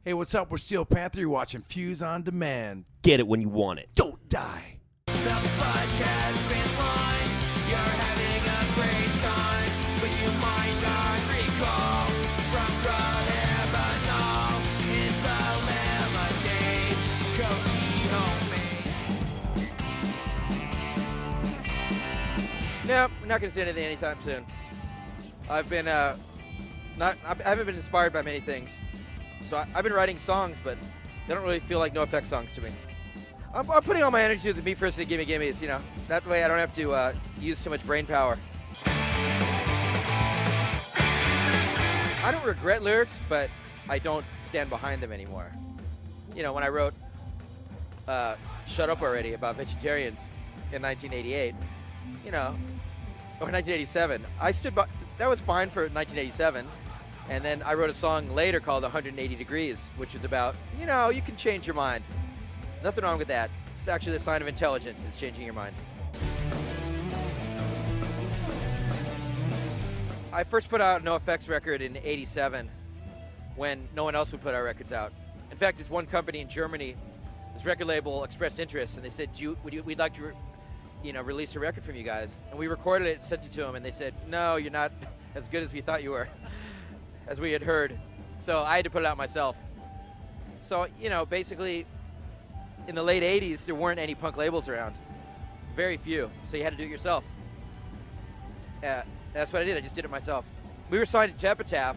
Hey, what's up? We're Steel Panther. You're watching Fuse on Demand. Get it when you want it. Don't die. The fudge has been won. You're having a great time, but you might not recall from Prohibanol in the lemonade. Cokie homemade. No, we're not going to see anything anytime soon. I've been I haven't been inspired by many things. So I've been writing songs, but they don't really feel like NoFX songs to me. I'm putting all my energy to the Me First and the Gimme Gimmes, you know. That way I don't have to use too much brain power. I don't regret lyrics, but I don't stand behind them anymore. You know, when I wrote Shut Up Already about vegetarians in 1988, you know, or 1987, I stood by, that was fine for 1987. And then I wrote a song later called 180 Degrees, which is about, you know, you can change your mind. Nothing wrong with that. It's actually a sign of intelligence. It's changing your mind. I first put out a NoFX record in '87 when no one else would put our records out. In fact, this one company in Germany, this record label expressed interest, and they said, we'd like to release a record from you guys. And we recorded it and sent it to them, and they said, no, you're not as good as we thought you were. As we had heard. So I had to put it out myself. So, you know, basically, in the late 80s, there weren't any punk labels around. Very few. So you had to do it yourself. That's what I did. I just did it myself. We were signed to Epitaph,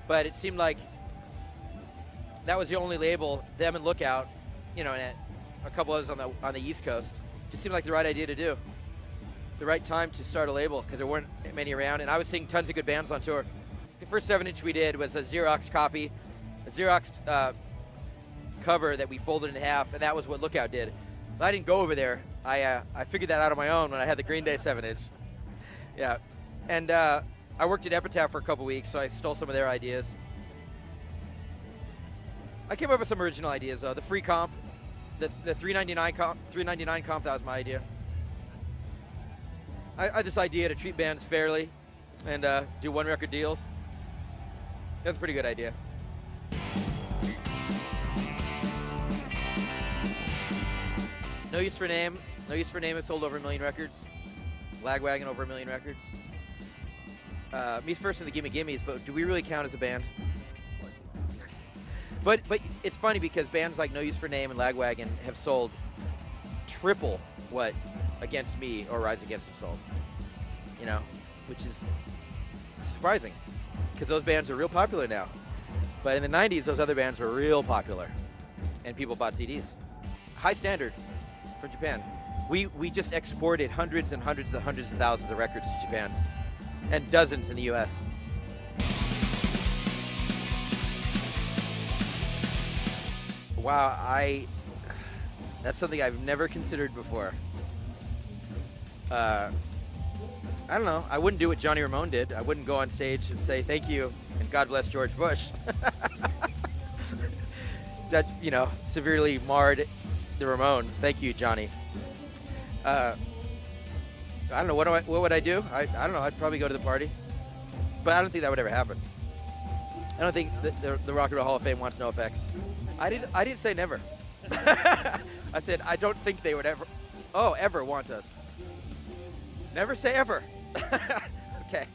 but it seemed like that was the only label, them and Lookout, you know, and a couple others on the East Coast. Just seemed like the right idea to do. The right time to start a label, because there weren't many around, and I was seeing tons of good bands on tour. The first 7-inch we did was a Xerox copy, a Xerox cover that we folded in half, and that was what Lookout did. But I didn't go over there. I figured that out on my own when I had the Green Day 7-inch. Yeah, and I worked at Epitaph for a couple weeks, so I stole some of their ideas. I came up with some original ideas, though. The free comp, the $3.99 comp, that was my idea. I had this idea to treat bands fairly and do one-record deals. That's a pretty good idea. No Use for Name. No Use for Name has sold over 1 million records. Lagwagon over 1 million records. Me First and the Gimme Gimmes, but do we really count as a band? But it's funny because bands like No Use for Name and Lagwagon have sold triple what Against Me or Rise Against have sold. You know, which is surprising because those bands are real popular now. But in the 90s, those other bands were real popular and people bought CDs. High standard from Japan. We just exported hundreds and hundreds and hundreds of thousands of records to Japan and dozens in the US. Wow, that's something I've never considered before. I don't know. I wouldn't do what Johnny Ramone did. I wouldn't go on stage and say thank you and God bless George Bush. That, you know, severely marred the Ramones. Thank you, Johnny. I don't know. What would I do? I don't know. I'd probably go to the party. But I don't think that would ever happen. I don't think the Rock and Roll Hall of Fame wants NoFX. I didn't say never. I said I don't think they would ever want us. Never say ever. Okay.